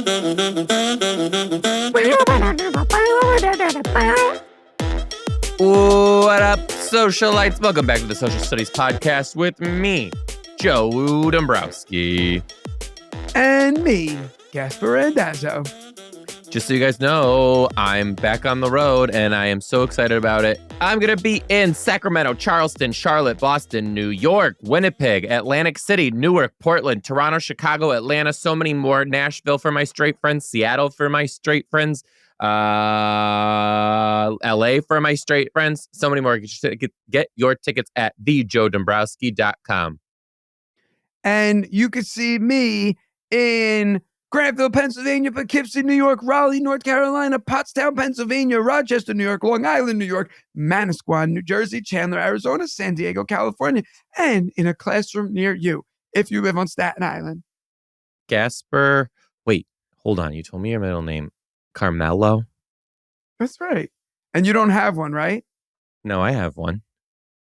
What up, socialites? Welcome back to the Social Studies Podcast with me, Joe Dombrowski. And me, Gaspare Randazzo. Just so you guys know, I'm back on the road and I am so excited about it. I'm going to be in Sacramento, Charleston, Charlotte, Boston, New York, Winnipeg, Atlantic City, Newark, Portland, Toronto, Chicago, Atlanta, so many more. Nashville for my straight friends, Seattle for my straight friends, LA for my straight friends, so many more. Get your tickets at thejoedombrowski.com. And you can see me in Granville, Pennsylvania, Poughkeepsie, New York, Raleigh, North Carolina, Pottstown, Pennsylvania, Rochester, New York, Long Island, New York, Manasquan, New Jersey, Chandler, Arizona, San Diego, California, and in a classroom near you if you live on Staten Island. Gaspare, wait, hold on. You told me your middle name. Carmelo? That's right. And you don't have one, right? No, I have one.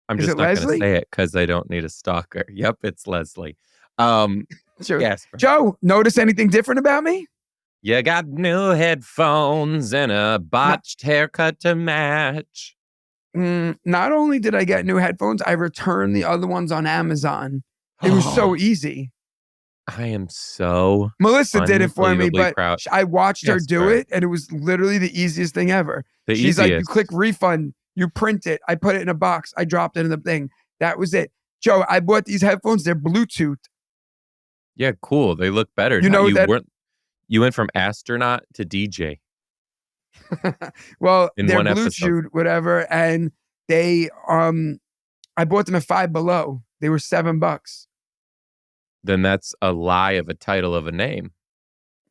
I'm Is just it not going to Leslie? say it because I don't need a stalker. Yep, it's Leslie. Sure. Gaspare. Joe, notice anything different about me? You got new headphones and a botched haircut to match. Not only did I get new headphones, I returned the other ones on Amazon. It was so easy. I am so Melissa did it for me, but proud. I watched her do Gaspare. it, and it was literally the easiest thing ever. The She's like, you easiest. click refund, you print it, I put it in a box, I dropped it in the thing. That was it. Joe, I bought these headphones, they're Bluetooth. Yeah, cool. They look better. You know that- You went from astronaut to DJ. Well, In they're one Bluetooth, episode. whatever, and they, I bought them at $5 Below. They were $7. Then that's a lie of a title of a name.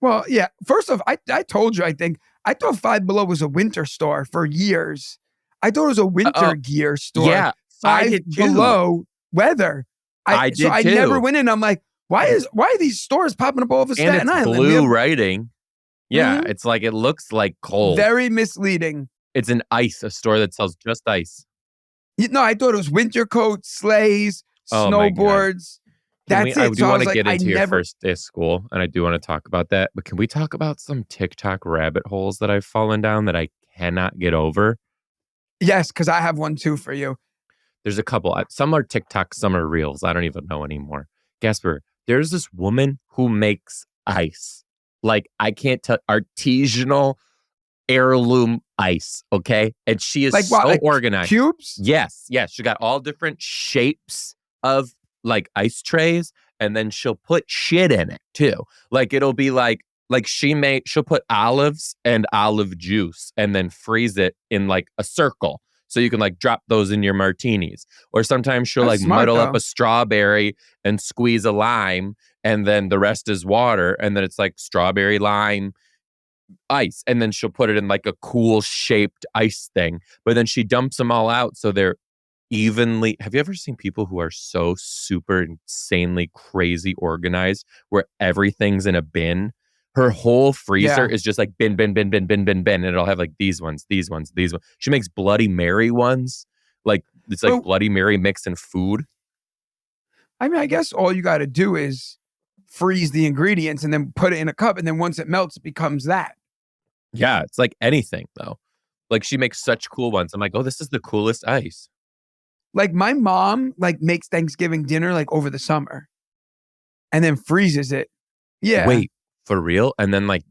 Well, yeah. First off, I told you, I thought $5 Below was a winter store for years. I thought it was a winter gear store. Yeah, I $5 did too. Below weather. I did I too. never went in. I'm like, why are these stores popping up all over And Staten it's Island? blue writing. Yeah, Mhm. it's like it looks like cold. Very misleading. It's a store that sells just ice. No, I thought it was winter coats, sleighs, Oh my God. snowboards. That's I it. do So I want was to like, get I into your never. first day of school, and I do want to talk about that. But can we talk about some TikTok rabbit holes that I've fallen down that I cannot get over? Yes, because I have one too for you. There's a couple. Some are TikTok, some are Reels. I don't even know anymore. Gaspare, there's this woman who makes ice. Like, I can't tell, artisanal heirloom ice, okay? And she is Like what? so Like organized. cubes? Yes. She got all different shapes of like ice trays, and then she'll put shit in it too. Like it'll be like she'll put olives and olive juice and then freeze it in like a circle. So you can like drop those in your martinis. Or sometimes she'll That's like smart, muddle up though. a strawberry and squeeze a lime, and then the rest is water, and then it's like strawberry lime ice, and then she'll put it in like a cool shaped ice thing, but then she dumps them all out so they're evenly. Have you ever seen people who are so super insanely crazy organized where everything's in a bin? Her whole freezer is just like bin, and it'll have like these ones. She makes Bloody Mary ones, like it's like Bloody Mary mixed in food. I mean, I guess all you got to do is freeze the ingredients and then put it in a cup, and then once it melts, it becomes that. Yeah, it's like anything though. Like she makes such cool ones. I'm like, oh, this is the coolest ice. Like my mom like makes Thanksgiving dinner like over the summer and then freezes it. Yeah. Wait, for real? And then like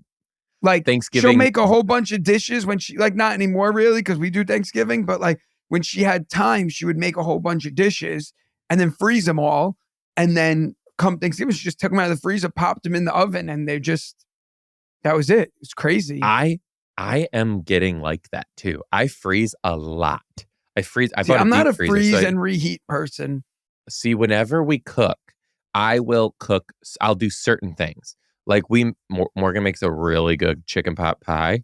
Thanksgiving, she'll make a whole bunch of dishes when she like, not anymore really, because we do Thanksgiving, but like when she had time, she would make a whole bunch of dishes and then freeze them all. And then come Thanksgiving, she just took them out of the freezer, popped them in the oven, and that was it. It's crazy. I am getting like that too. I freeze a lot. I'm not a freeze and reheat person. See, whenever we cook, I'll do certain things. Like Morgan makes a really good chicken pot pie.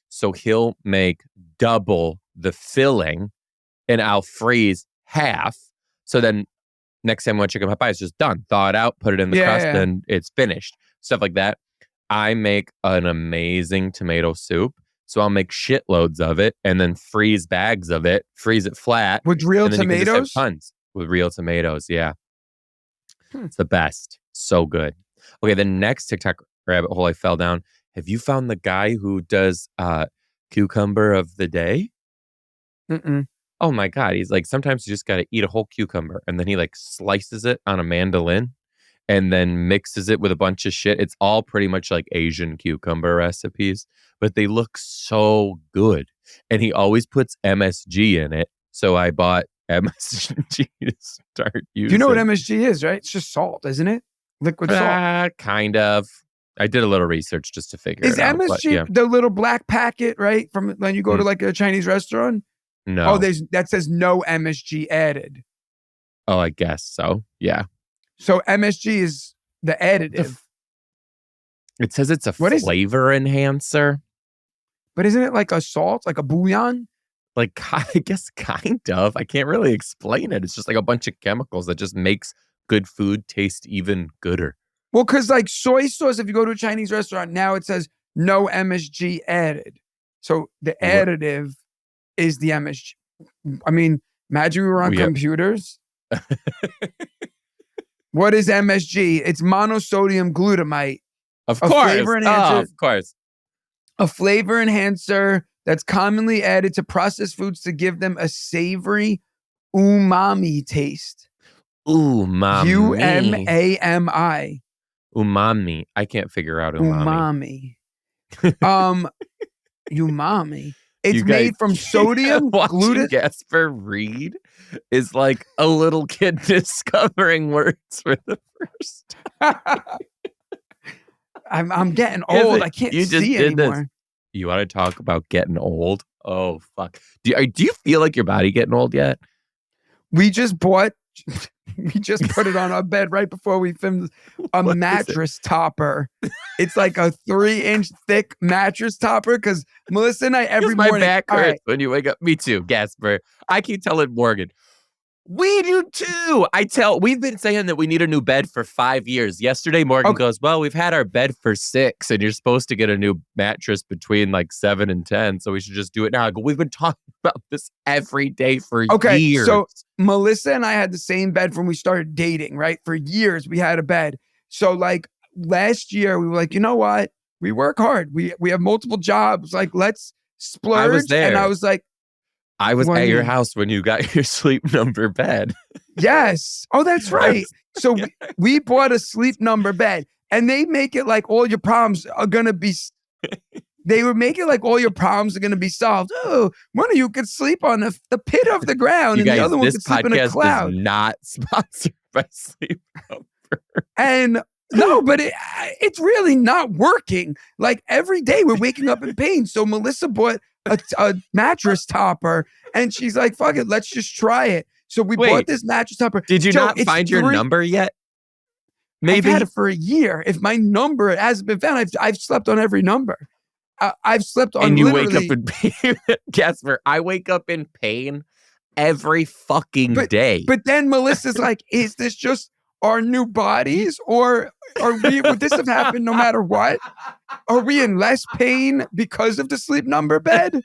So he'll make double the filling and I'll freeze half. So then next time when chicken pot pie is just done, thaw it out, put it in the crust, and it's finished. Stuff like that. I make an amazing tomato soup. So I'll make shitloads of it and then freeze bags of it, freeze it flat. With real and then tomatoes? You can just have tons with real tomatoes. Yeah. It's the best. So good. Okay. The next TikTok rabbit hole I fell down Have you found the guy who does cucumber of the day? Mm-mm. Oh my God. He's like, sometimes you just got to eat a whole cucumber and then he like slices it on a mandolin and then mixes it with a bunch of shit. It's all pretty much like Asian cucumber recipes, but they look so good. And he always puts MSG in it. So I bought MSG to start Do you know what using. MSG is, right? It's just salt, isn't it? Liquid salt. Kind of. I did a little research just to figure Is it out. But MSG yeah, the little black packet, right? From when you go to like a Chinese restaurant? Oh, no. that says no MSG added. Oh, I guess so. Yeah. So MSG is the additive. It says it's a What is it? flavor enhancer. But isn't it like a salt, like a bouillon? Like, I guess kind of. I can't really explain it. It's just like a bunch of chemicals that just makes good food taste even gooder. Well, because like soy sauce, if you go to a Chinese restaurant now, it says no MSG added. So the What? additive is the MSG. I mean, imagine we were on computers. What is MSG? It's monosodium glutamate. Of A course. flavor enhancer. Oh, of course. A flavor enhancer that's commonly added to processed foods to give them a savory umami taste. Umami. UMAMI. Umami. I can't figure out umami. Umami. It's You made guys- from sodium, Watching gluten. Gaspare read is like a little kid discovering words for the first time. I'm getting old. I can't You just see did this. anymore. You want to talk about getting old? Oh, fuck. Do you feel like your body getting old yet? We just put it on our bed right before we filmed a What is mattress topper. It's like a 3-inch thick mattress topper because Melissa and I every my morning. back all hurts right, when you wake up. Me too, Gaspar. I keep telling Morgan, we do too. We've been saying that we need a new bed for 5 years. Yesterday, Morgan goes, well, we've had our bed for 6 and you're supposed to get a new mattress between like 7 and 10. So we should just do it now. I go, we've been talking about this every day for years. So Melissa and I had the same bed when we started dating, right? For years, we had a bed. So like last year, we were like, you know what? We work hard. We have multiple jobs. Like, let's splurge. I was there. And I was like, I was at your house when you got your sleep number bed. Yes. Oh, that's right. So we bought a sleep number bed and they make it like all your problems are going to be, they would make it like all your problems are going to be solved. Oh, one of you could sleep on the pit of the ground and the other one could sleep in a cloud. Is not sponsored by Sleep Number. And no, but it's really not working. Like every day we're waking up in pain. So Melissa bought a mattress topper and she's like, fuck it, let's just try it. So we bought this mattress topper. Did you not find your number yet? Maybe. I've had it for a year. If my number hasn't been found, I've slept on every number. I've slept on and you literally. wake up in pain. Gaspar, I wake up in pain every fucking day. But then Melissa's like, is this just our new bodies or would this have happened no matter what? Are we in less pain because of the sleep number bed?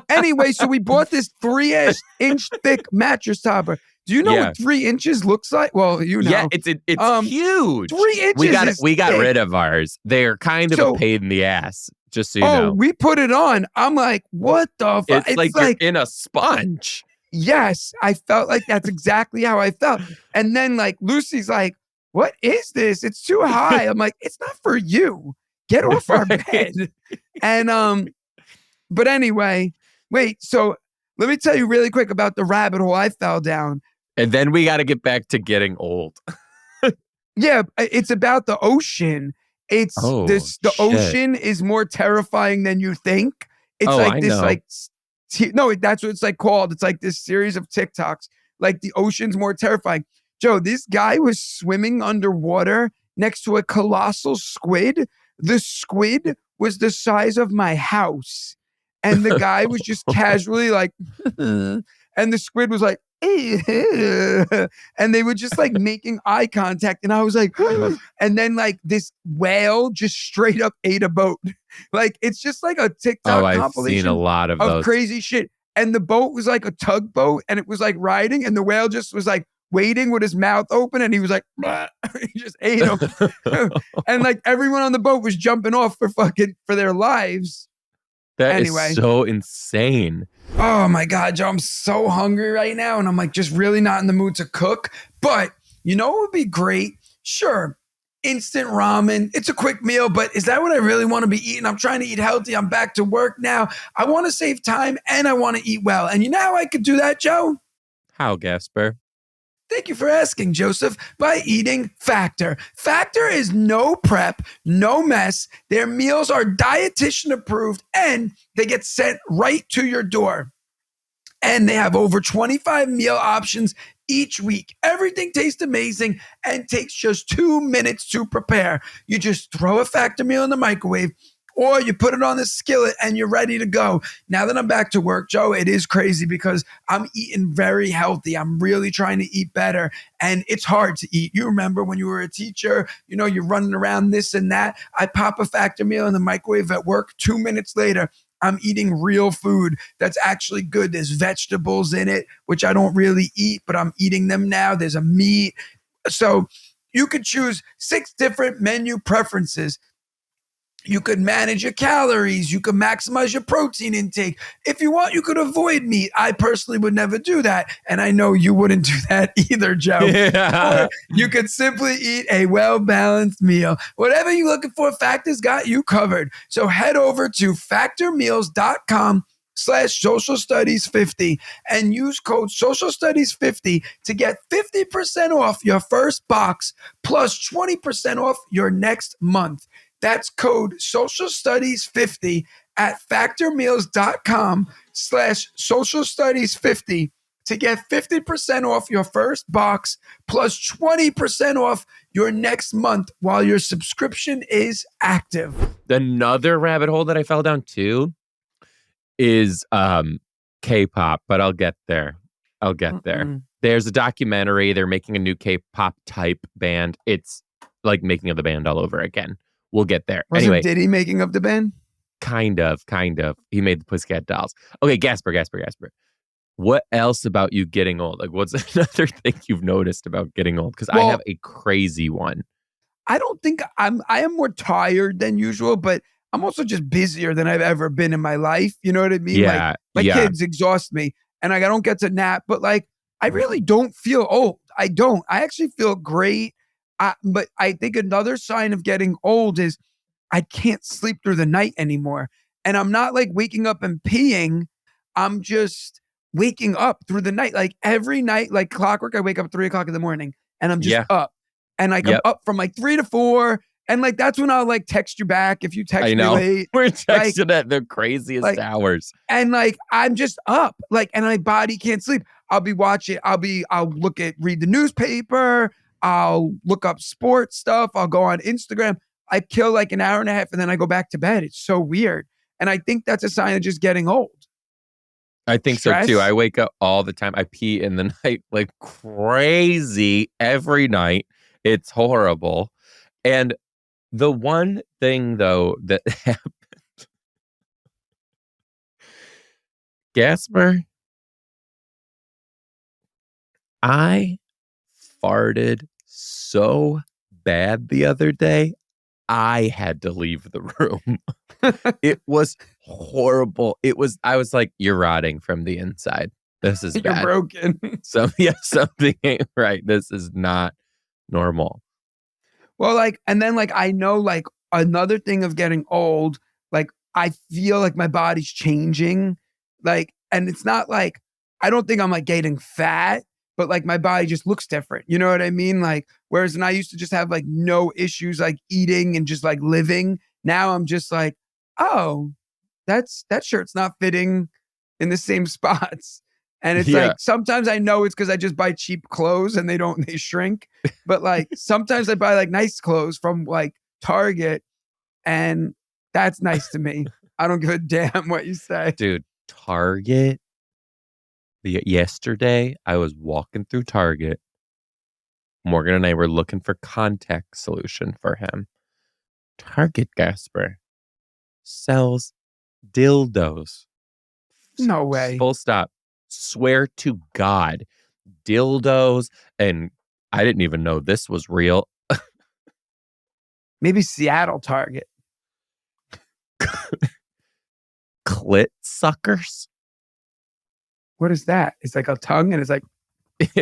Anyway, so we bought this 3-inch thick mattress topper. Do you know what 3 inches looks like? Well, you know. Yeah, it's huge. 3 inches. We got rid of ours. They're kind of a pain in the ass, just so you know. We put it on. I'm like, what the fuck? It's like you're in a sponge. Yes, I felt like that's exactly how I felt. And then like Lucy's like, what is this? It's too high. I'm like, it's not for you. Get off our bed. And but anyway, wait, so let me tell you really quick about the rabbit hole I fell down. And then we got to get back to getting old. Yeah, it's about the ocean. It's the ocean is more terrifying than you think. It's that's what it's like called. It's like this series of TikToks. Like the ocean's more terrifying. Joe, this guy was swimming underwater next to a colossal squid. The squid was the size of my house. And the guy was just casually like, and the squid was like, and they were just like making eye contact. And I was like, and then like this whale just straight up ate a boat. Like it's just like a TikTok compilation. I've seen a lot of those crazy shit. And the boat was like a tugboat and it was like riding and the whale just was like waiting with his mouth open, and he was like, he just ate them. And like everyone on the boat was jumping off for their lives. That is Anyway. so insane. Oh my God, Joe, I'm so hungry right now. And I'm like just really not in the mood to cook. But you know what would be great? Sure. Instant ramen. It's a quick meal, but is that what I really want to be eating? I'm trying to eat healthy. I'm back to work now. I want to save time and I want to eat well. And you know how I could do that, Joe? How, Gaspare? Thank you for asking, Joseph. By eating Factor. Factor is no prep, no mess. Their meals are dietitian approved and they get sent right to your door. And they have over 25 meal options each week. Everything tastes amazing and takes just 2 minutes to prepare. You just throw a Factor meal in the microwave, or you put it on the skillet and you're ready to go. Now that I'm back to work, Joe, it is crazy because I'm eating very healthy. I'm really trying to eat better, and it's hard to eat. You remember when you were a teacher, you're running around this and that. I pop a Factor meal in the microwave at work. 2 minutes later, I'm eating real food that's actually good. There's vegetables in it, which I don't really eat, but I'm eating them now. There's a meat. So you could choose 6 different menu preferences. You could manage your calories. You could maximize your protein intake. If you want, you could avoid meat. I personally would never do that. And I know you wouldn't do that either, Joe. Yeah. Or you could simply eat a well-balanced meal. Whatever you're looking for, Factor's got you covered. So head over to factormeals.com/socialstudies50 and use code socialstudies50 to get 50% off your first box plus 20% off your next month. That's code socialstudies50 at factormeals.com/socialstudies50 to get 50% off your first box plus 20% off your next month while your subscription is active. Another rabbit hole that I fell down to is K-pop, but I'll get there. There. There's a documentary. They're making a new K-pop type band. It's like making of the band all over again. We'll get there. Wasn't Diddy making up the band? Kind of. He made the Pussycat Dolls. Okay, Gaspare. What else about you getting old? Like, what's another thing you've noticed about getting old? Because I have a crazy one. I don't think I am more tired than usual, but I'm also just busier than I've ever been in my life. You know what I mean? Yeah. My kids exhaust me and I don't get to nap, but like, I really don't feel old. I don't. I actually feel great. But I think another sign of getting old is I can't sleep through the night anymore. And I'm not like waking up and peeing. I'm just waking up through the night. Like every night, like clockwork, I wake up at 3:00 in the morning and I'm just up. And like I'm up from like 3 to 4. And like that's when I'll like text you back if you text me late. We're texting at the craziest hours. And like I'm just up. Like, and my body can't sleep. I'll be watching, I'll read the newspaper. I'll look up sports stuff. I'll go on Instagram. I kill like an hour and a half and then I go back to bed. It's so weird. And I think that's a sign of just getting old. I think so too. I wake up all the time. I pee in the night like crazy every night. It's horrible. And the one thing though that happened, Gaspare, I farted so bad the other day, I had to leave the room. It was horrible. I was like, you're rotting from the inside. This is bad. You're broken. Something ain't right. This is not normal. Well, like, and then like, I know like another thing of getting old, like I feel like my body's changing. Like, and it's not like, I don't think I'm like getting fat, but like my body just looks different. You know what I mean? Like, whereas when I used to just have like no issues, like eating and just like living, now I'm just like, oh, that shirt's not fitting in the same spots. And it's like, sometimes I know it's because I just buy cheap clothes and they shrink. But like, sometimes I buy like nice clothes from like Target and that's nice to me. I don't give a damn what you say. Dude, Target. Yesterday, I was walking through Target. Morgan and I were looking for contact solution for him. Target, Gaspare, sells dildos. No way. Full stop. Swear to God. dildos, and I didn't even know this was real. Maybe Seattle Target. Clit suckers. What is that? It's like a tongue and it's like,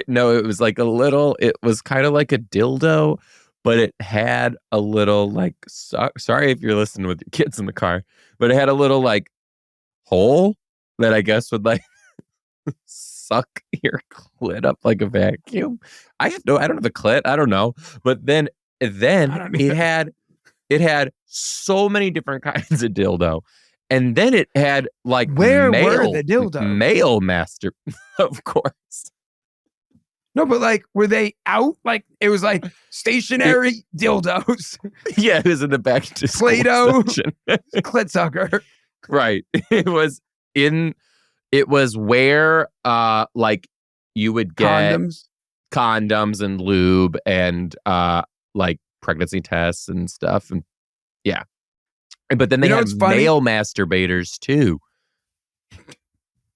No, it was like it was kind of like a dildo, but it had a little like, sorry if you're listening with your kids in the car, but it had a little like hole that I guess would like suck your clit up like a vacuum. I don't have the clit. I don't know. But then I don't it know. had so many different kinds of dildo. And then it had like Where were the dildos? male master, of course. No, but like, were they out? Like, it was like stationary dildos. Yeah, it was in the back to school Play-Doh. section. Clit sucker. Right. It was where like you would get condoms and lube and like pregnancy tests and stuff. And yeah. But then they had male masturbators too.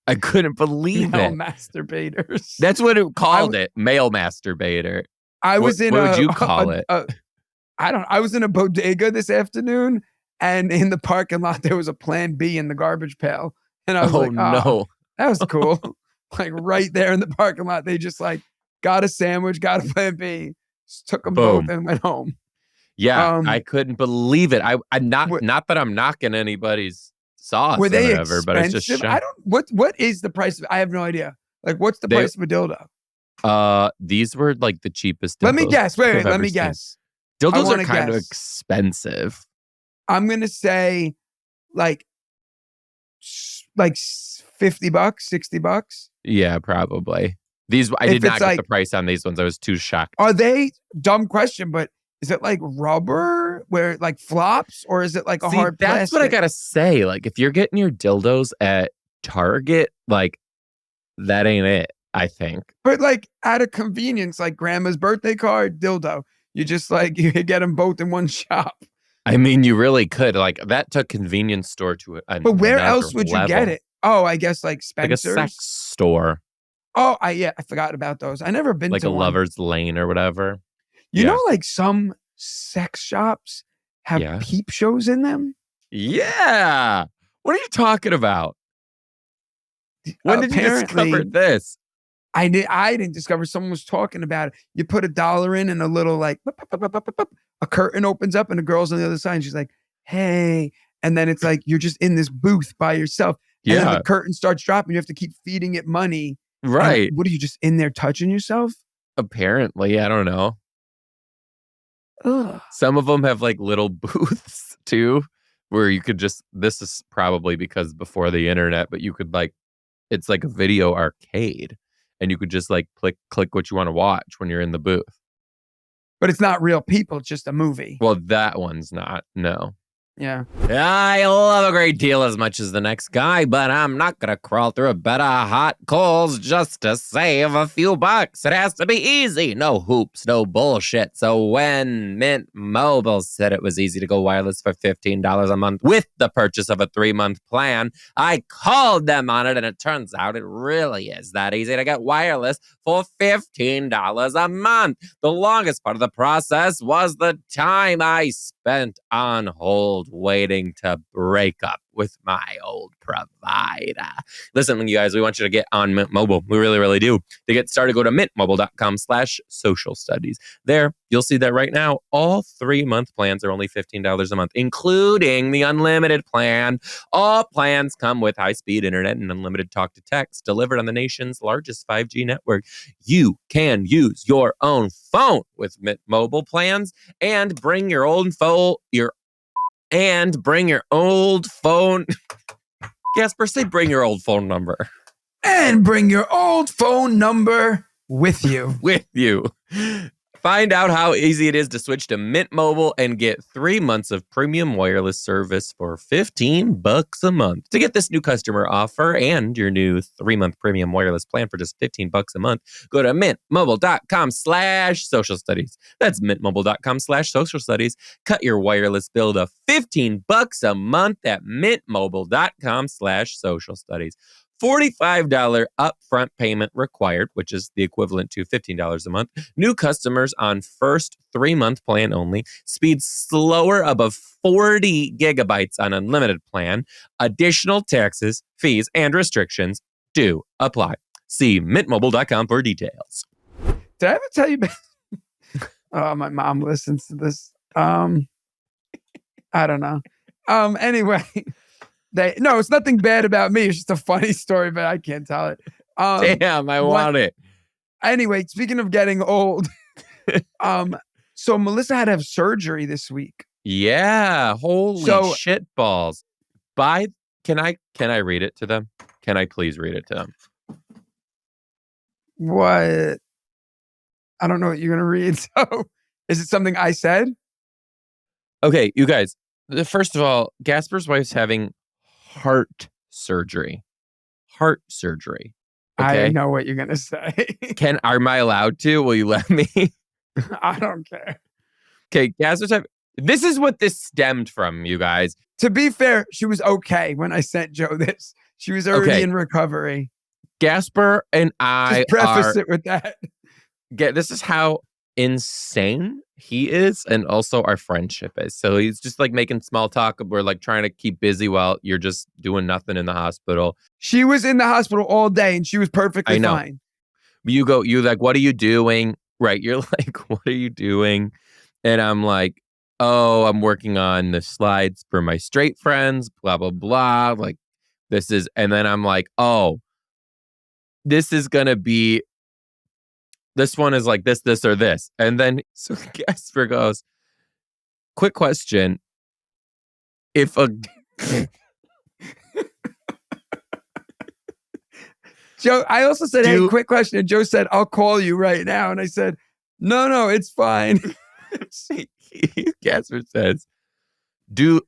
I couldn't believe male it. Masturbators. That's what it called it. Male masturbator. I was in what would you call it? I was in a bodega this afternoon, and in the parking lot there was a Plan B in the garbage pail. And I was like, no. That was cool. Like right there in the parking lot, they just like got a sandwich, got a Plan B, took them both and went home. Yeah, I couldn't believe it. I not that I'm knocking anybody's sauce were they or whatever, but it's just shocked. What is the price of it? I have no idea. Like, what's the price of a dildo? These were like the cheapest dildos. Let me guess. Wait, let me guess. Dildos are kind of expensive. I'm gonna say like $50, $60. Yeah, probably. I did not get the price on these ones. I was too shocked. Are they, dumb question, but is it like rubber where it like flops, or is it like a hard plastic? That's what I gotta say. Like, if you're getting your dildos at Target, like that ain't it, I think. But like out of convenience, like grandma's birthday card, dildo. You just like, you get them both in one shop. I mean, you really could. Like, that took convenience store to a But where else would you get it? Oh, I guess like Spencer's. Like a sex store. Oh, I forgot about those. I never been like to a Lover's Lane or whatever. You know, like some sex shops have peep shows in them? Yeah. What are you talking about? When did you discover this? I didn't discover. Someone was talking about it. You put $1 in and a little like a curtain opens up and a girl's on the other side and she's like, hey. And then it's like you're just in this booth by yourself. And then the curtain starts dropping. You have to keep feeding it money. Right. And what are you just in there touching yourself? Apparently. I don't know. Ugh. Some of them have like little booths too, where you could just, this is probably because before the internet, but you could like, it's like a video arcade and you could just like click what you want to watch when you're in the booth. But it's not real people. It's just a movie. Well, that one's not. No. Yeah. I love a great deal as much as the next guy, but I'm not going to crawl through a bed of hot coals just to save a few bucks. It has to be easy. No hoops, no bullshit. So when Mint Mobile said it was easy to go wireless for $15 a month with the purchase of a 3-month plan, I called them on it, and it turns out it really is that easy to get wireless for $15 a month. The longest part of the process was the time I spent on hold waiting to break up with my old provider. Listen, you guys, we want you to get on Mint Mobile. We really, really do. To get started, go to mintmobile.com/social studies. There, you'll see that right now, all 3-month plans are only $15 a month, including the unlimited plan. All plans come with high-speed internet and unlimited talk to text delivered on the nation's largest 5G network. You can use your own phone with Mint Mobile plans and bring your old phone, Gaspare, say bring your old phone number. And bring your old phone number with you. With you. Find out how easy it is to switch to Mint Mobile and get 3 months of premium wireless service for $15 a month. To get this new customer offer and your new 3-month premium wireless plan for just $15 a month, go to mintmobile.com/social studies. That's mintmobile.com/social studies. Cut your wireless bill to $15 a month at mintmobile.com/social studies. $45 upfront payment required, which is the equivalent to $15 a month. New customers on first 3-month plan only. Speed slower above 40 gigabytes on unlimited plan. Additional taxes, fees, and restrictions do apply. See mintmobile.com for details. Did I ever tell you? Oh, my mom listens to this. I don't know. Anyway, no, it's nothing bad about me. It's just a funny story, but I can't tell it. Damn, I want it. Anyway, speaking of getting old, so Melissa had to have surgery this week. Yeah, holy shit balls. Can I read it to them? Can I please read it to them? What? I don't know what you're gonna read. So, is it something I said? Okay, you guys. First of all, Gaspar's wife's having heart surgery. Heart surgery. Okay? I know what you're gonna say. Am I allowed to? Will you let me? I don't care. Okay, Gaspar's having. This is what this stemmed from, you guys. To be fair, she was okay when I sent Joe this. She was already in recovery. Gaspare and I just preface it with that. This is how insane he is, and also our friendship is. So he's just like making small talk. We're like trying to keep busy while you're just doing nothing in the hospital. She was in the hospital all day and she was perfectly fine. You like, what are you doing? Right. You're like, what are you doing? And I'm like, oh, I'm working on the slides for my straight friends, blah, blah, blah. Like this is, and then I'm like, oh, this is going to be, this one is like this, or this. And then so Gaspare goes, quick question. If a Joe, I also said, hey, quick question. And Joe said, I'll call you right now. And I said, no, it's fine. Gaspare says,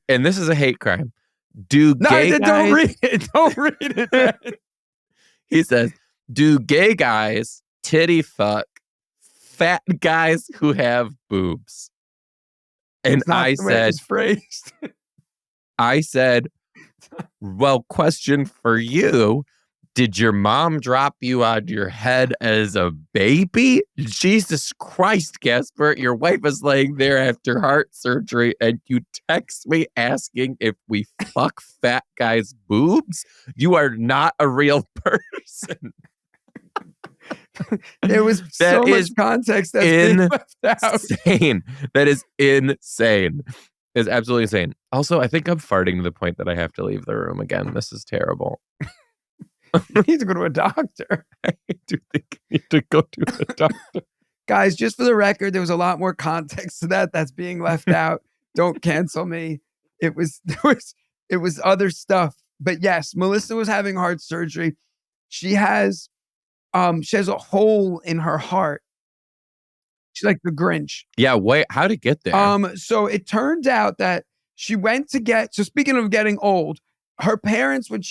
and this is a hate crime. Gay guys... Don't read it. Don't read it. He says, do gay guys titty fuck fat guys who have boobs? And I said, well, question for you. Did your mom drop you on your head as a baby? Jesus Christ, Gaspare, your wife is laying there after heart surgery and you text me asking if we fuck fat guys' boobs? You are not a real person. There was so much context that's being left out. Insane. That is insane. It's absolutely insane. Also, I think I'm farting to the point that I have to leave the room again. This is terrible. You need to go to a doctor. I do think I need to go to a doctor. Guys, just for the record, there was a lot more context to that that's being left out. Don't cancel me. It was other stuff. But yes, Melissa was having heart surgery. She has a hole in her heart. She's like the Grinch. Yeah, wait, how'd it get there? So it turned out that she went to so speaking of getting old, her parents, when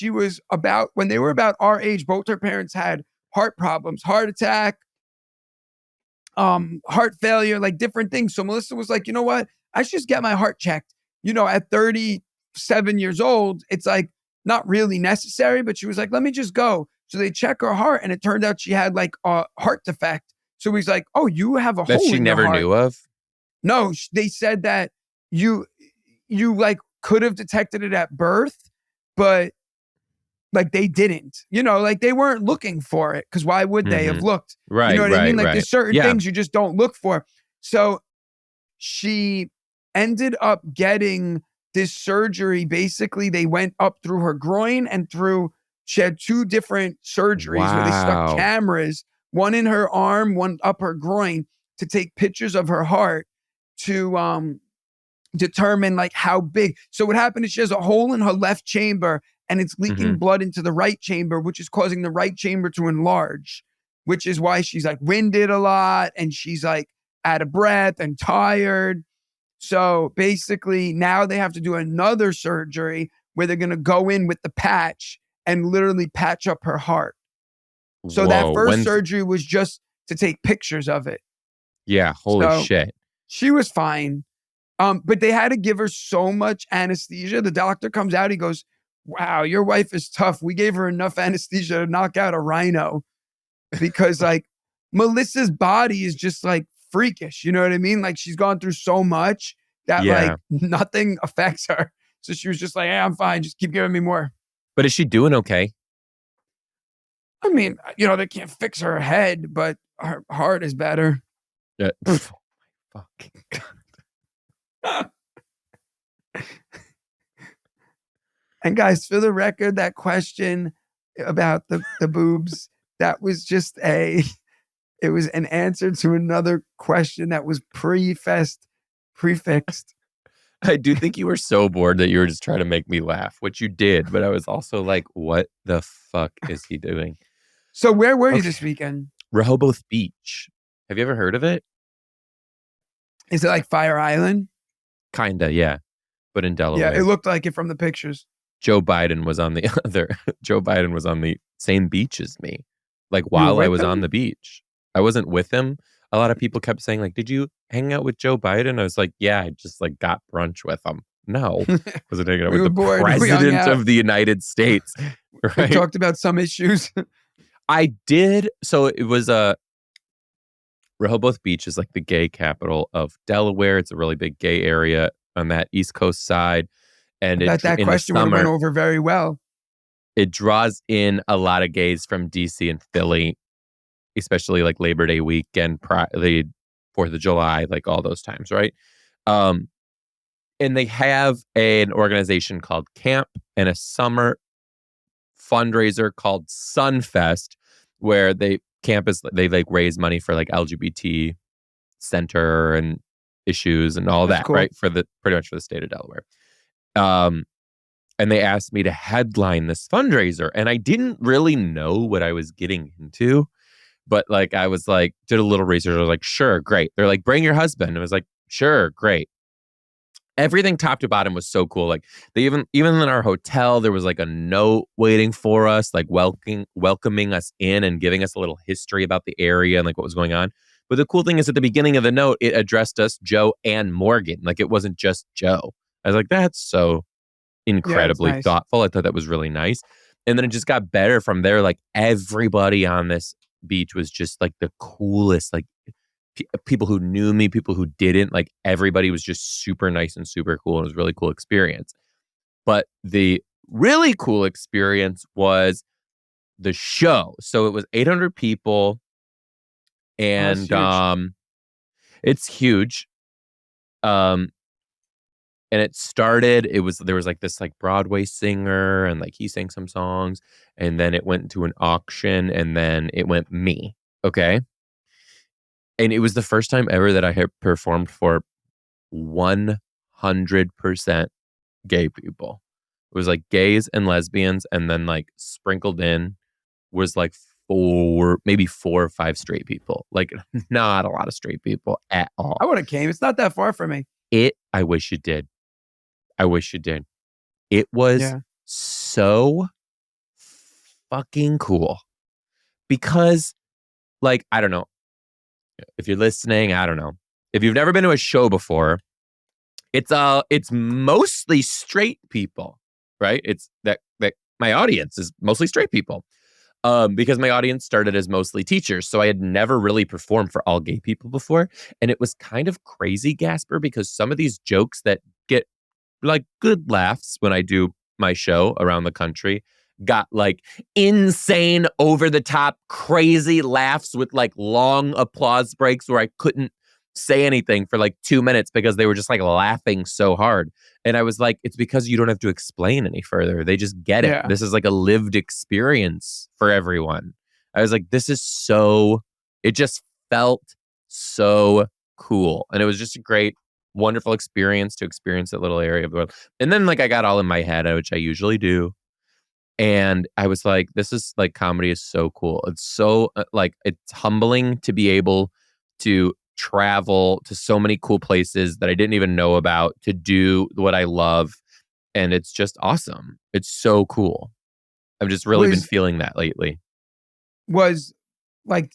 they were about our age, both her parents had heart problems, heart attack, heart failure, like different things. So Melissa was like, you know what? I should just get my heart checked. At 37 years old, it's like not really necessary, but she was like, let me just go. So they check her heart and it turned out she had like a heart defect. So he's like, oh, you have a hole in your heart. That she never knew of? No, they said that you like could have detected it at birth, but like they didn't, like they weren't looking for it because why would they have looked? Right. You know what I mean? Like right. there's certain things you just don't look for. So she ended up getting this surgery. Basically, they went up through her groin and she had 2 different surgeries where they stuck cameras, one in her arm, one up her groin, to take pictures of her heart to determine like how big. So what happened is she has a hole in her left chamber and it's leaking blood into the right chamber, which is causing the right chamber to enlarge, which is why she's like winded a lot and she's like out of breath and tired. So basically now they have to do another surgery where they're going to go in with the patch and literally patch up her heart. So that first surgery was just to take pictures of it. Yeah, holy shit. She was fine. But they had to give her so much anesthesia. The doctor comes out, he goes, wow, your wife is tough. We gave her enough anesthesia to knock out a rhino because like Melissa's body is just like freakish. You know what I mean? Like she's gone through so much that like Yeah. nothing affects her. So she was just like, hey, I'm fine. Just keep giving me more. But is she doing okay? I mean, they can't fix her head, but her heart is better. Fuck. And guys, for the record, that question about the boobs, that was just it was an answer to another question that was prefixed. I do think you were so bored that you were just trying to make me laugh, which you did. But I was also like, what the fuck is he doing? So where were you this weekend? Rehoboth Beach. Have you ever heard of it? Is it like Fire Island? Kinda, yeah. But in Delaware. Yeah, it looked like it from the pictures. Joe Biden was on the same beach as me. Like while I was on the beach. I wasn't with him. A lot of people kept saying, like, did you hang out with Joe Biden? I was like, yeah, I just like got brunch with him. No. I wasn't hanging out with the president of the United States. Right? We talked about some issues. I did. So it was Rehoboth Beach is like the gay capital of Delaware. It's a really big gay area on that East Coast side. And that question would have went over very well. It draws in a lot of gays from DC and Philly, especially like Labor Day weekend, the 4th of July, like all those times, right? And they have an organization called Camp and a summer fundraiser called Sunfest, where they like raise money for like LGBT center and issues and all that, cool. Right? Pretty much for the state of Delaware. And they asked me to headline this fundraiser, and I didn't really know what I was getting into, but like I was like, did a little research. I was like, sure, great. They're like, bring your husband. I was like, sure, great. Everything top to bottom was so cool. Like they even in our hotel, there was like a note waiting for us, like welcoming us in and giving us a little history about the area and like what was going on. But the cool thing is at the beginning of the note, it addressed us, Joe and Morgan. Like it wasn't just Joe. I was like, that's so incredibly thoughtful. I thought that was really nice. And then it just got better from there. Like everybody on this beach was just like the coolest, like people who knew me, people who didn't, like everybody was just super nice and super cool. It was a really cool experience. But the really cool experience was the show. So it was 800 people and it's huge. And it started, there was like this like Broadway singer and like he sang some songs, and then it went to an auction, and then it went me. Okay. And it was the first time ever that I had performed for 100% gay people. It was like gays and lesbians, and then like sprinkled in was like maybe 4 or 5 straight people. Like not a lot of straight people at all. I would have came. It's not that far from me. I wish you did. It was so fucking cool because, like, I don't know if you're listening. I don't know if you've never been to a show before. It's mostly straight people, right? It's that my audience is mostly straight people, because my audience started as mostly teachers, so I had never really performed for all gay people before, and it was kind of crazy, Gaspare, because some of these jokes that get like good laughs when I do my show around the country got like insane, over the top, crazy laughs with like long applause breaks where I couldn't say anything for like 2 minutes because they were just like laughing so hard. And I was like, it's because you don't have to explain any further. They just get it. Yeah. This is like a lived experience for everyone. I was like, it just felt so cool. And it was just a great, wonderful experience to experience that little area of the world. And then like I got all in my head, which I usually do. And I was like, this is like, comedy is so cool. It's so like, it's humbling to be able to travel to so many cool places that I didn't even know about, to do what I love. And it's just awesome. It's so cool. I've just really been feeling that lately.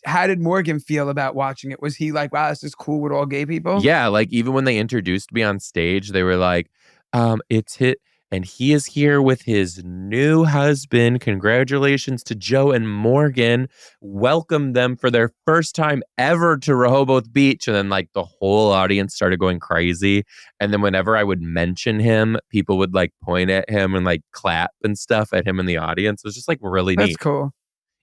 How did Morgan feel about watching it? Was he like, wow, this is cool with all gay people? Yeah, like even when they introduced me on stage, they were like, it's and he is here with his new husband. Congratulations to Joe and Morgan. Welcome them for their first time ever to Rehoboth Beach. And then like the whole audience started going crazy. And then whenever I would mention him, people would like point at him and like clap and stuff at him in the audience. It was just like really That's neat. cool.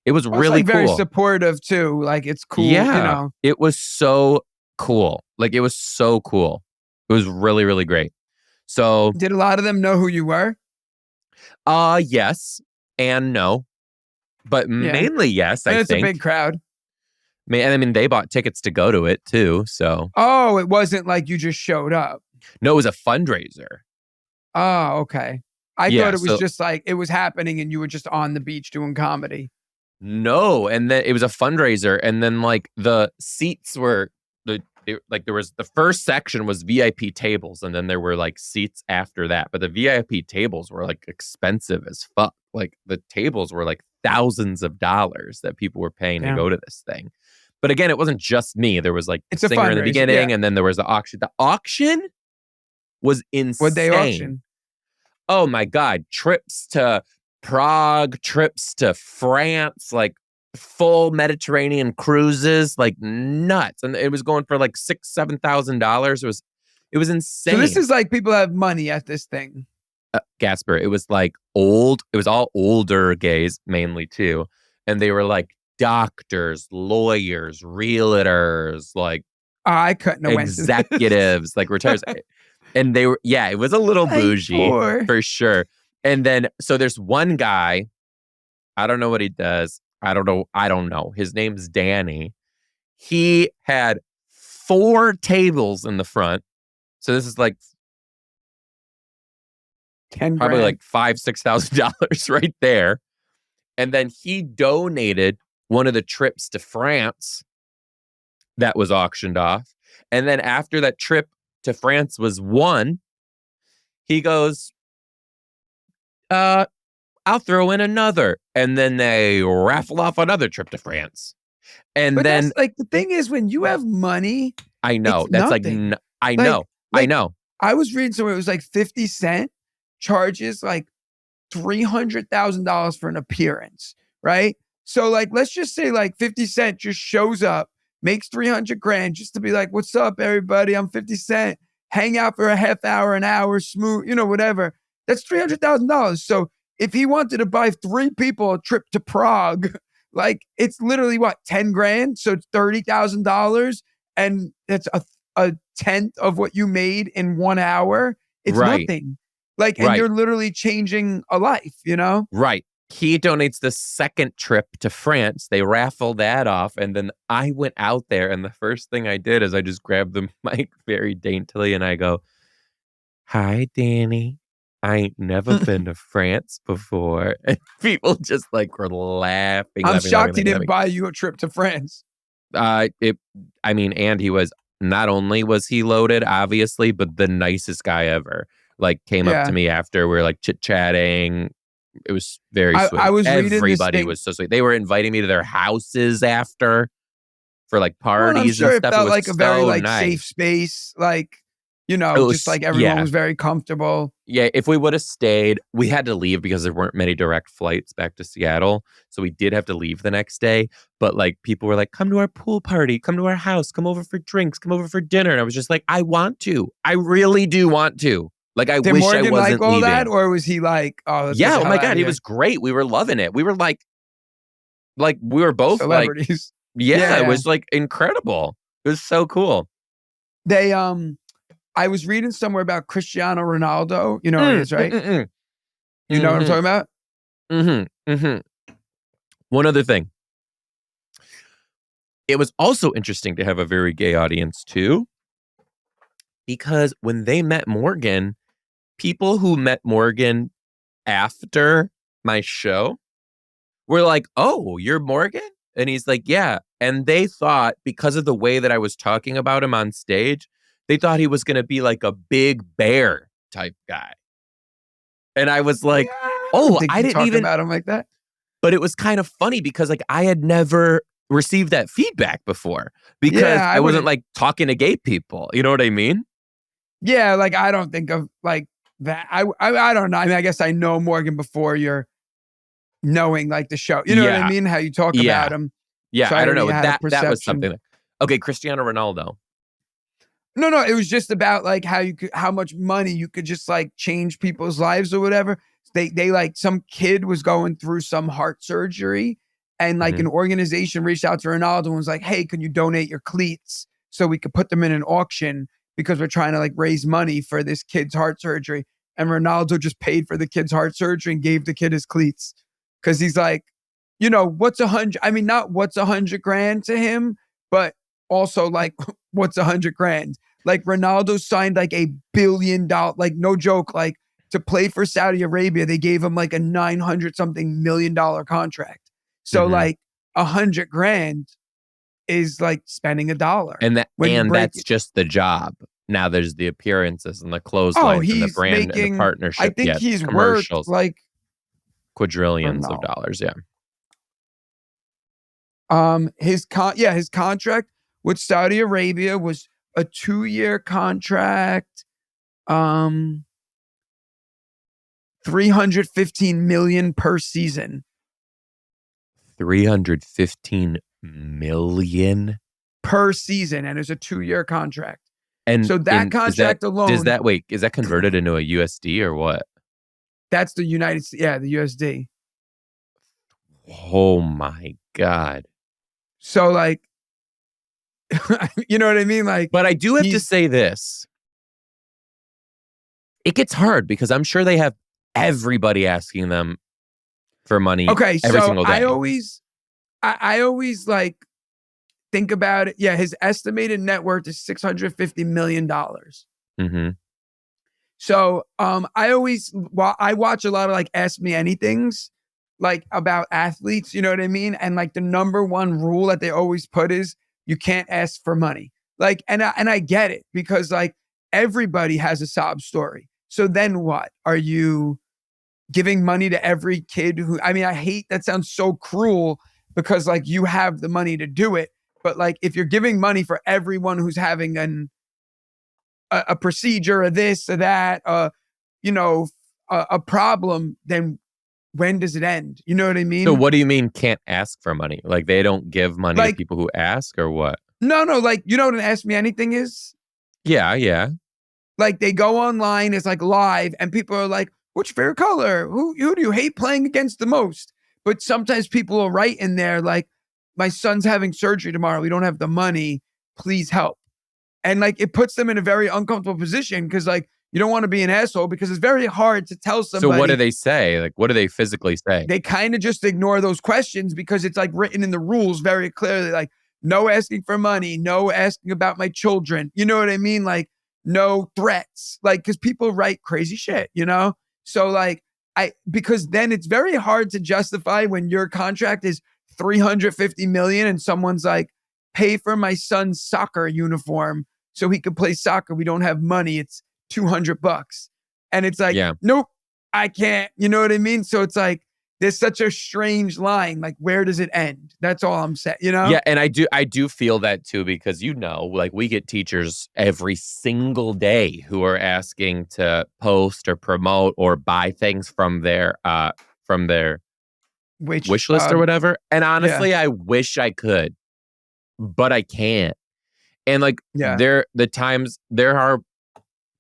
It was Well, it's really like very cool. supportive too. Like it's cool, Yeah, it was so cool. Like it was so cool. It was really, really great. So, Did a lot of them know who you were? yes and no, but Yeah. mainly yes, I And it's a think. big crowd. I mean, they bought tickets to go to it too. So, Oh, it wasn't like you just showed up. no, it was a fundraiser. Oh, okay. I Yeah. thought it was So, just like it was happening and you were just on the beach doing comedy. no. And then it was a fundraiser. And then, like, the seats were like, there was the first section was VIP tables. And then there were like seats after that. But the VIP tables were like expensive as fuck. Like, the tables were like thousands of dollars that people were paying to Damn. go to this thing. But again, it wasn't just me. There was like It's the a singer in the fundraiser, beginning, yeah. and then there was the auction. The auction was What'd they insane. auction? Oh my God. Trips to Prague, trips to France, like full Mediterranean cruises, like nuts. And it was going for like $6,000-$7,000. It was insane. So this is like people have money at this thing. Gaspare. It was like old. It was all older gays mainly too, and they were like doctors, lawyers, realtors, like I couldn't have went to this. executives, like retired. And they were, yeah, it was a little Like, bougie poor. for sure. And then, so there's one guy, I don't know what he does. I don't know. His name's Danny. He had 4 tables in the front. So this is like 10 probably grand. like $5,000-$6,000 right there. And then he donated one of the trips to France that was auctioned off. And then after that trip to France was won, he goes, I'll throw in another. And then they raffle off another trip to France. And But then that's like the thing is when you have money, I know it's that's nothing. like, I Like- know, I like- know. I was reading somewhere it was like 50 Cent charges like $300,000 for an appearance, right? So like let's just say like 50 Cent just shows up, makes 300 grand just to be like, "What's up, everybody? I'm 50 Cent." Hang out for a half hour, an hour, smooth, whatever. That's $300,000. So if he wanted to buy 3 people a trip to Prague, like it's literally what, 10 grand? So it's $30,000, and that's a tenth of what you made in 1 hour. It's Right. nothing. Like, and Right. you're literally changing a life, Right. He donates the second trip to France. They raffle that off. And then I went out there, and the first thing I did is I just grabbed the mic very daintily and I go, "Hi, Danny. I ain't never been to France before." And people just like were laughing. I'm laughing, shocked laughing, he didn't laughing. buy you a trip to France. And he was, not only was he loaded, obviously, but the nicest guy ever. Like, came up Yeah. to me after, we were like chit-chatting. It was very sweet. I was reading this Everybody thing- was so sweet. They were inviting me to their houses after for like Well, parties I'm sure and it stuff. felt It was like a very so like nice. safe space, like It was- just like everyone yeah. was very comfortable. Yeah, if we would have stayed, we had to leave because there weren't many direct flights back to Seattle. So we did have to leave the next day. But like, people were like, "Come to our pool party, come to our house, come over for drinks, come over for dinner." And I was just like, I want to. I really do want to. Like, I Did wish Morgan I wasn't like all leaving. that, or was he like, "Oh, let's get Yeah, the oh hell my outta God, he here"? was great. We were loving it. We were like we were both like, Celebrities. yeah, Yeah. it was like incredible. It was so cool. They I was reading somewhere about Cristiano Ronaldo. You know who he is, right? You know what I'm talking about? One other thing. It was also interesting to have a very gay audience too, because when they met Morgan, people who met Morgan after my show were like, "Oh, you're Morgan?" And he's like, "Yeah." And they thought, because of the way that I was talking about him on stage, they thought he was going to be like a big bear type guy. And I was like, Yeah, I "Oh, don't think I you didn't talk even," about him like that. but it was kind of funny because like I had never received that feedback before, because Yeah, I I wasn't wouldn't- like talking to gay people. You know what I mean? Yeah, like I don't think of like that I don't know. I mean, I guess I know Morgan before you're knowing like the show. You know what I Yeah. mean? How you talk Yeah. about him. Yeah. So I I don't already know. had a That was perception. something. Okay. Cristiano Ronaldo. No, it was just about like how much money you could just like change people's lives or whatever. They like some kid was going through some heart surgery and like Mhm. an organization reached out to Ronaldo and was like, "Hey, can you donate your cleats so we could put them in an auction because we're trying to like raise money for this kid's heart surgery." And Ronaldo just paid for the kid's heart surgery and gave the kid his cleats because he's like, what's 100? I mean, not what's 100 grand to him, but also like what's 100 grand? Like Ronaldo signed like $1 billion, like no joke, like to play for Saudi Arabia, they gave him like a 900 something $1 million contract. So Mhm. like 100 grand is like spending $1 And when you break that's it. just the job. Now there's the appearances and the Oh, clotheslines and the he's brand and the making, I partnership. think Yeah. he's worth Commercials, like, or quadrillions of no. dollars. Yeah. His contract with Saudi Arabia was a 2-year contract. 315 million per season. 315 million. Per season, and it's a 2-year contract. And So that is that, contract alone, wait, is that converted into a USD or what? that's the United States, yeah, the USD. Oh my God. So like, you know what I mean? Like But I do have to he's say this. It gets hard because I'm sure they have everybody asking them for money okay. every So single I day. always, I always like think about it. Yeah, his estimated net worth is $650 million. Mhm. So I watch a lot of like Ask Me Anythings like about athletes, you know what I mean? And like the number one rule that they always put is you can't ask for money. Like and I get it because like everybody has a sob story. So then what? Are you giving money to every kid who, I mean, I hate that sounds so cruel because like you have the money to do it, but like if you're giving money for everyone who's having a procedure or this or that, you know, a problem, then when does it end? You know what I So mean? what do you mean can't ask for money? Like they don't give money to Like, people who ask or what? no, like, you know what an Ask Me Anything is? Yeah, yeah. Like, they go online, it's like live, and people are like, what's your favorite color? Who do you hate playing against the most? But sometimes people will write in there, like, my son's having surgery tomorrow. We don't have the money. Please help. And like, it puts them in a very uncomfortable position because, like, you don't want to be an asshole because it's very hard to tell So what do somebody. they say? Like what do they physically say? They kind of just ignore those questions because it's like written in the rules very clearly, like no asking for money, no asking about my children. You know what I mean? Like no threats, like because people write crazy shit, you know? So like because then it's very hard to justify when your contract is 350 million and someone's like, pay for my son's soccer uniform so he could play soccer. We don't have money. It's $200. And it's like, Yeah. nope, I can't. You know what I mean? So it's like there's such a strange line. Like, where does it end? That's all I'm saying, you know? Yeah, and I do feel that too because like we get teachers every single day who are asking to post or promote or buy things from their Which wish list or whatever. And yeah, honestly, I wish I could, but I can't. And like yeah, there are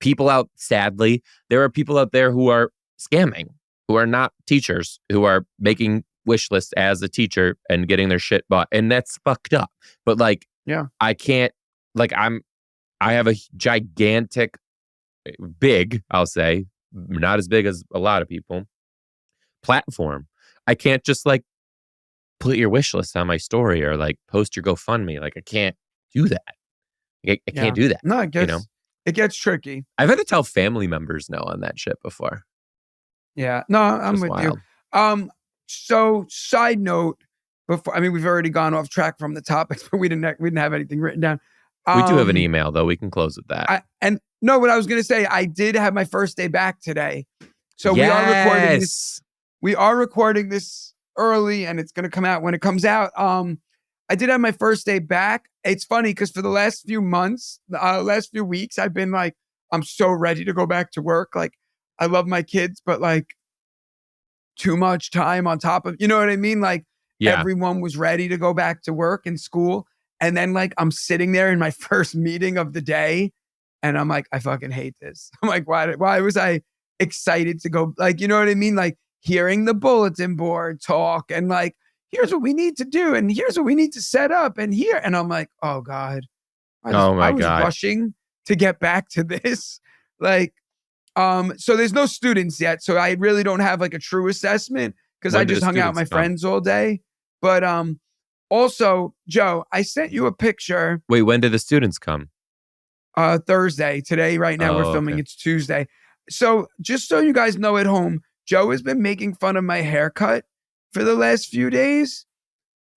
people out, sadly, there are people out there who are scamming, who are not teachers, who are making wish lists as a teacher and getting their shit bought. And that's fucked up. But like, yeah, I can't, like, I have a gigantic, big, I'll say, not as big as a lot of people, platform. I can't just like put your wish list on my story or like post your GoFundMe. Like, I can't do that. I can't yeah. do that, No, you know? it gets tricky. I've had to tell family members no on that shit before. Yeah. No, It's I'm just with you. wild. So side note, before I mean, we've already gone off track from the topics, but we didn't have anything written down. We do have an Um, email though. We can close with that. and no, what I was gonna say, I did have my first day back today. So Yes. we are recording this early and it's going to come out when it comes out. I did have my first day back. It's funny because for the last few months, last few weeks, I've been like, I'm so ready to go back to work. Like I love my kids, but like too much time on top of, you know what I mean? Like Yeah. everyone was ready to go back to work and school. And then like I'm sitting there in my first meeting of the day and I'm like, I fucking hate this. I'm like, why was I excited to go? Like, you know what I mean? Like hearing the bulletin board talk and like, here's what we need to do. And here's what we need to set up and here. And I'm like, oh God, Oh I my was God. rushing to get back to this. Like, so there's no students yet. So I really don't have like a true assessment because I When do the just hung out with students my come? friends all day. But also, Joe, I sent you a picture Wait, when do the students come? Thursday. Today, right now, we're Oh, filming, okay. it's Tuesday. So just so you guys know at home, Joe has been making fun of my haircut for the last few days.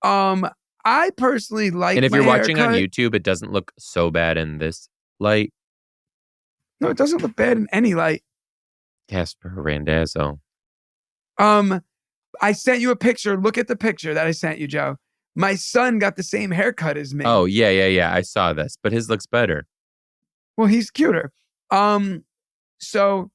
Um, I personally like And if my you're watching on haircut. YouTube, it doesn't look so bad in this light. No, it doesn't look bad in any light. Gaspare Randazzo. Um, I sent you a picture. Look at the picture that I sent you, Joe. My son got the same haircut as me. Oh, yeah. I saw this, but his looks better. Well, he's cuter. So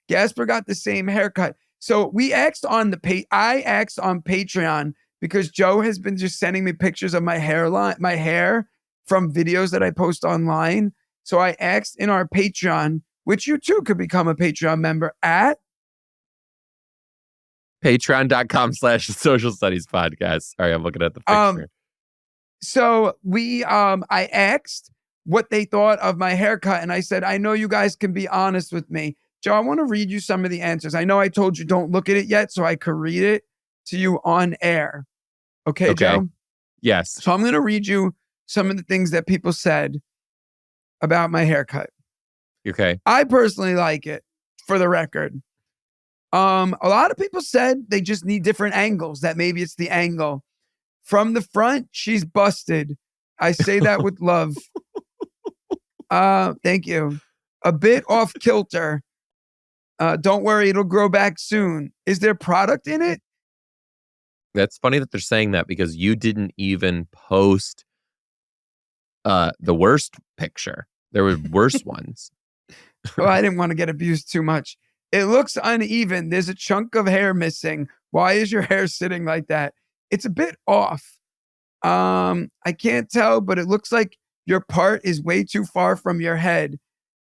Gasper got the same haircut. So we asked on I asked on Patreon because Joe has been just sending me pictures of my hair from videos that I post online. So I asked in our Patreon, which you too could become a Patreon member at Patreon.com/social studies podcast. Sorry, I'm looking at the um picture. so I asked what they thought of my haircut and I said, I know you guys can be honest with me. Joe, I want to read you some of the answers. I know I told you don't look at it yet, so I could read it to you on air. Okay, Okay. Joe? Yes. So I'm going to read you some of the things that people said about my haircut. Okay. I personally like it, for the record. A lot of people said they just need different angles, that maybe it's the angle. From the front, she's busted. I say that with love. Thank you. A bit off kilter. Don't worry, it'll grow back soon. Is there product in it? That's funny that they're saying that because you didn't even post the worst picture. There were worse ones. Oh, I didn't want to get abused too much. It looks uneven. There's a chunk of hair missing. Why is your hair sitting like that? It's a bit off. I can't tell, but it looks like your part is way too far from your head.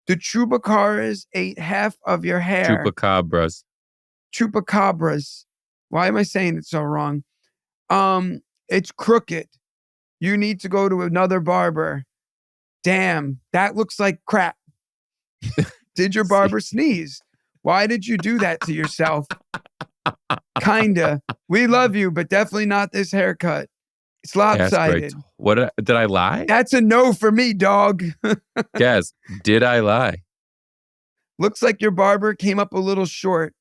The chupacabras ate half of your hair. Chupacabras. Chupacabras. Why am I saying it so wrong? It's crooked. You need to go to another barber. Damn, that looks like crap. Did your barber sneeze? Why did you do that to yourself? Kinda. We love you, but definitely not this haircut. It's lopsided. What did I lie? That's a no for me, dog. Yes. Did I lie? Looks like your barber came up a little short.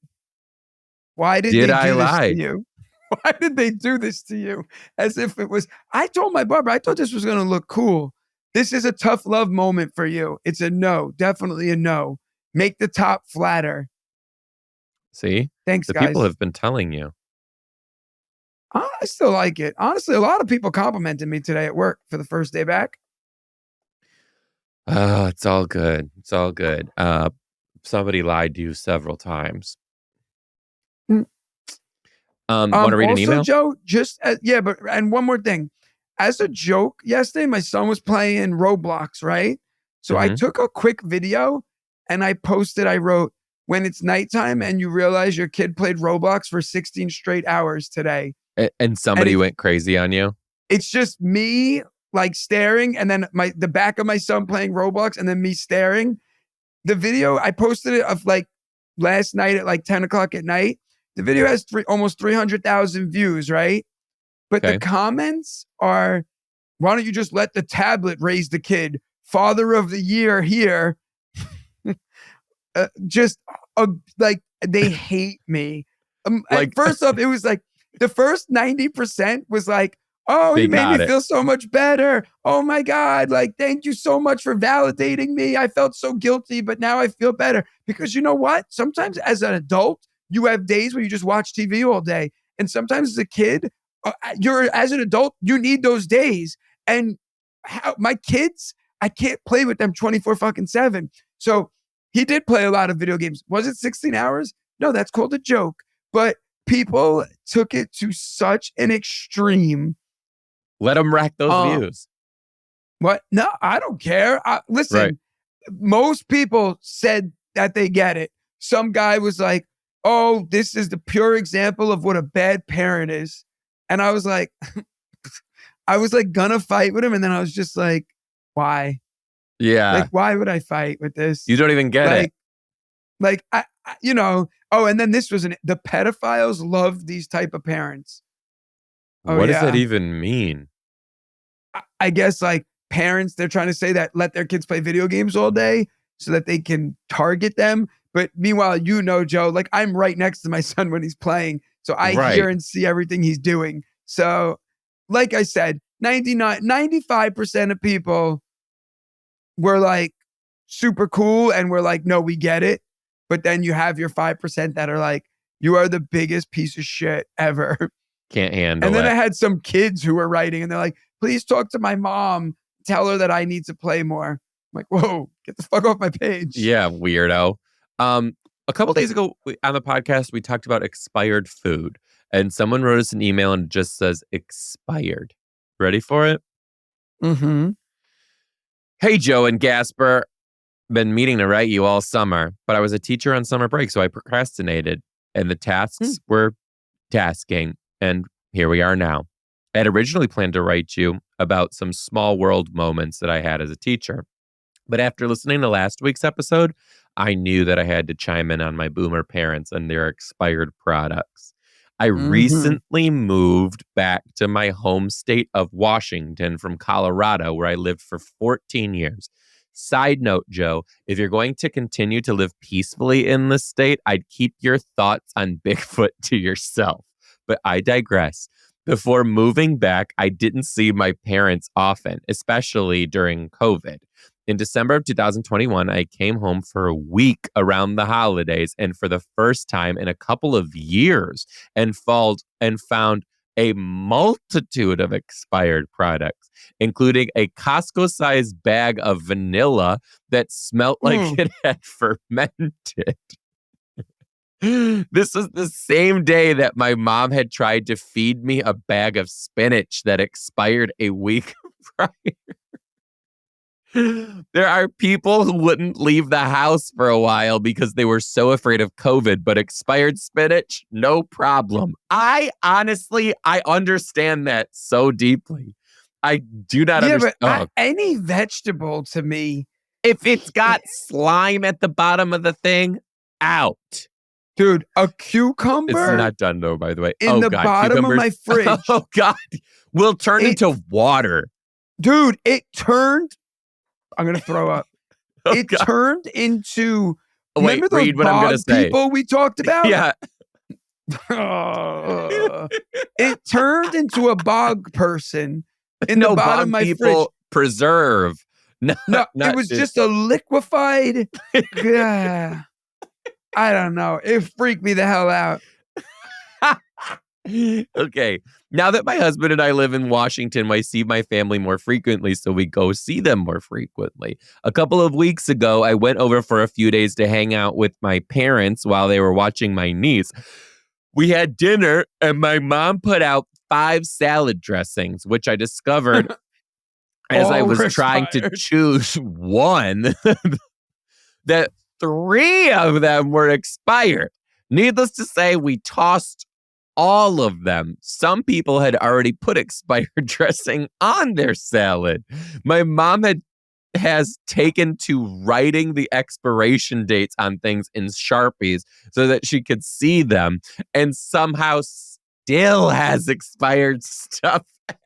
Why did Did they I do this to lie? you? Why did they do this to you? As if it was, I told my barber, I thought this was going to look cool. This is a tough love moment for you. It's a no, definitely a no. Make the top flatter. See? Thanks, The people guys. have been telling you. I still like it. Honestly, a lot of people complimented me today at work for the first day back. Oh, it's all good. It's all good. Somebody lied to you several times. Mm. Want to read an Also, email? Joe, and one more thing. As a joke, yesterday my son was playing Roblox, right? So I Mhm. took a quick video and I posted, I wrote, when it's nighttime and you realize your kid played Roblox for 16 straight hours today. And And somebody went crazy on you? it's just me like staring and then the back of my son playing Roblox and then me staring. The video, I posted it of like last night at like 10 o'clock at night. The video has almost 300,000 views, right? But the Okay. comments are, why don't you just let the tablet raise the kid? Father of the year here. Like they hate me. Like, First off, it was like the first 90% was like, oh, they you made me got it. feel so much better. Oh my God. Like, thank you so much for validating me. I felt so guilty, but now I feel better. Because you know what? Sometimes as an adult, you have days where you just watch TV all day. And sometimes as a kid, as an adult, you need those days. And my kids, I can't play with them 24 fucking 7. So he did play a lot of video games. Was it 16 hours? No, that's called a joke. But people took it to such an extreme. Let him rack those views. What? No, I don't care. Listen, Right. most people said that they get it. Some guy was like, oh, this is the pure example of what a bad parent is. And I was like, gonna fight with him. And then I was just like, why? Yeah. Like, why would I fight with this? You don't even get it. Like, and then this was the pedophiles love these type of parents. What does that even mean? I guess like parents, they're trying to say that let their kids play video games all day so that they can target them. But meanwhile, Joe, like I'm right next to my son when he's playing. So I hear and see everything he's doing. So like I said, 95% of people were like super cool and we're like, no, we get it. But then you have your 5% that are like, you are the biggest piece of shit ever. Can't handle it. And then I had some kids who were writing and they're like, please talk to my mom. Tell her that I need to play more. I'm like, whoa, get the fuck off my page. Yeah, weirdo. A couple days ago on the podcast, we talked about expired food. And someone wrote us an email and it just says expired. Ready for it? Mm-hmm. Hey, Joe and Gaspare. Been meaning to write you all summer, but I was a teacher on summer break, so I procrastinated. And the tasks were tasking. And here we are now. I had originally planned to write you about some small world moments that I had as a teacher. But after listening to last week's episode, I knew that I had to chime in on my boomer parents and their expired products. I recently moved back to my home state of Washington from Colorado, where I lived for 14 years. Side note, Joe, if you're going to continue to live peacefully in the state, I'd keep your thoughts on Bigfoot to yourself. But I digress. Before moving back, I didn't see my parents often, especially during COVID. In December of 2021, I came home for a week around the holidays and for the first time in a couple of years and found a multitude of expired products, including a Costco-sized bag of vanilla that smelled like it had fermented. This was the same day that my mom had tried to feed me a bag of spinach that expired a week prior. There are people who wouldn't leave the house for a while because they were so afraid of COVID, but expired spinach, no problem. I understand that so deeply. I do not understand. But any vegetable to me, if it's got slime at the bottom of the thing, out. Dude, a cucumber. It's not done though, by the way. In the bottom of my fridge. Oh God, will turn into water. Dude, it turned. I'm gonna throw up. It turned into. Wait, remember those read what I'm gonna say. People we talked about? Yeah. It turned into a bog person in the bottom of my fridge. Preserve. No, it was just a liquefied. Yeah. I don't know. It freaked me the hell out. Okay. Now that my husband and I live in Washington, I see my family more frequently, so we go see them more frequently. A couple of weeks ago, I went over for a few days to hang out with my parents while they were watching my niece. We had dinner, and my mom put out 5 salad dressings, which I discovered as I was trying to choose one, that 3 of them were expired. Needless to say, we tossed all of them. Some people had already put expired dressing on their salad. My mom has taken to writing the expiration dates on things in Sharpies so that she could see them, and somehow still has expired stuff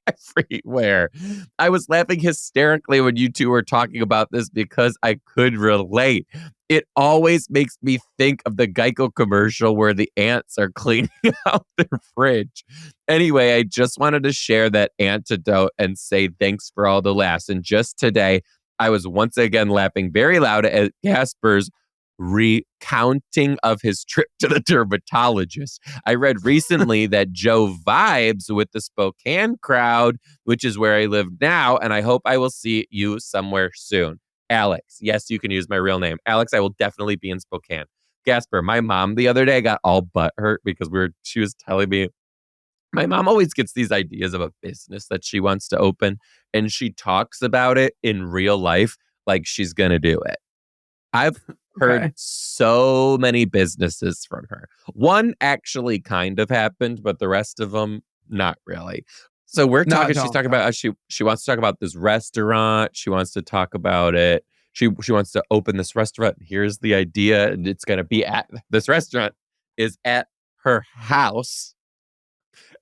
everywhere. I was laughing hysterically when you two were talking about this because I could relate. It always makes me think of the Geico commercial where the ants are cleaning out their fridge. Anyway, I just wanted to share that antidote and say thanks for all the laughs. And just today, I was once again laughing very loud at Gaspar's recounting of his trip to the dermatologist. I read recently that Joe vibes with the Spokane crowd, which is where I live now, and I hope I will see you somewhere soon. Alex. Yes, you can use my real name. Alex, I will definitely be in Spokane. Gaspare, my mom the other day got all butt hurt because she was telling me, my mom always gets these ideas of a business that she wants to open, and she talks about it in real life like she's going to do it. I've heard Okay. so many businesses from her. One actually kind of happened, but the rest of them, not really. So No, she's don't. talking about how she wants to talk about this restaurant. She wants to talk about it. She wants to open this restaurant. Here's the idea. And it's going to be at this restaurant is at her house.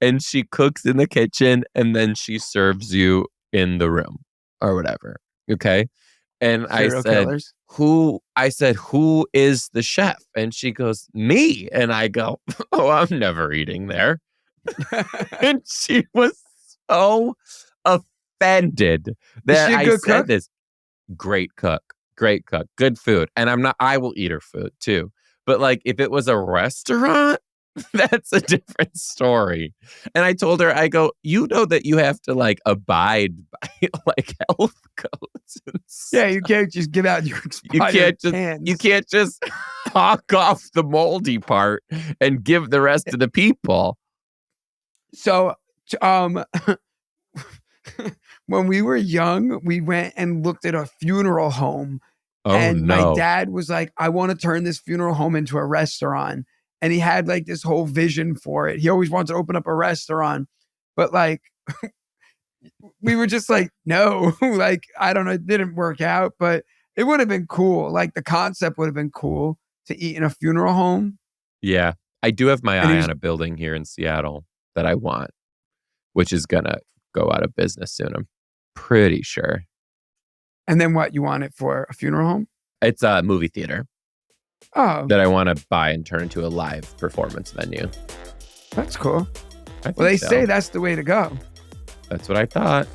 And she cooks in the kitchen and then she serves you in the room or whatever. Okay. And Serial killers. who is the chef? And she goes, me. And I go, oh, I'm never eating there. And she was so offended Is that she a I good said cook? this. Great cook, good food. And I will eat her food too. But like, if it was a restaurant, that's a different story. And I told her, I go, you know that you have to like abide by like health codes. And Yeah, you can't just give out your you expired you cans. can't just hawk off the moldy part and give the rest to the people. So, when we were young, we went and looked at a funeral home. Oh And my no. dad was like, I want to turn this funeral home into a restaurant. And he had like this whole vision for it. He always wanted to open up a restaurant. But like, we were just like, no, like, I don't know, it didn't work out, but it would have been cool. Like, the concept would have been cool to eat in a funeral home. Yeah. I do have my And he eye was, on a building here in Seattle that I want, which is gonna go out of business soon. I'm pretty sure. and then what? You want it for a funeral home? It's a movie theater Oh, that I want to buy and turn into a live performance venue. that's cool. I think Well, they so. say that's the way to go. That's what I thought.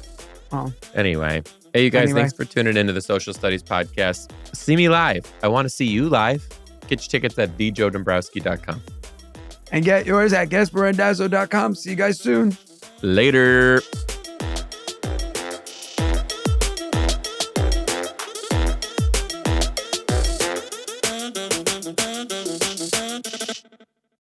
Oh, Anyway. Hey, you guys, Anyway. thanks for tuning into the Social Studies Podcast. See me live. I want to see you live. Get your tickets at thejoedombrowski.com. and get yours at gasparandazzo.com. See you guys soon. Later.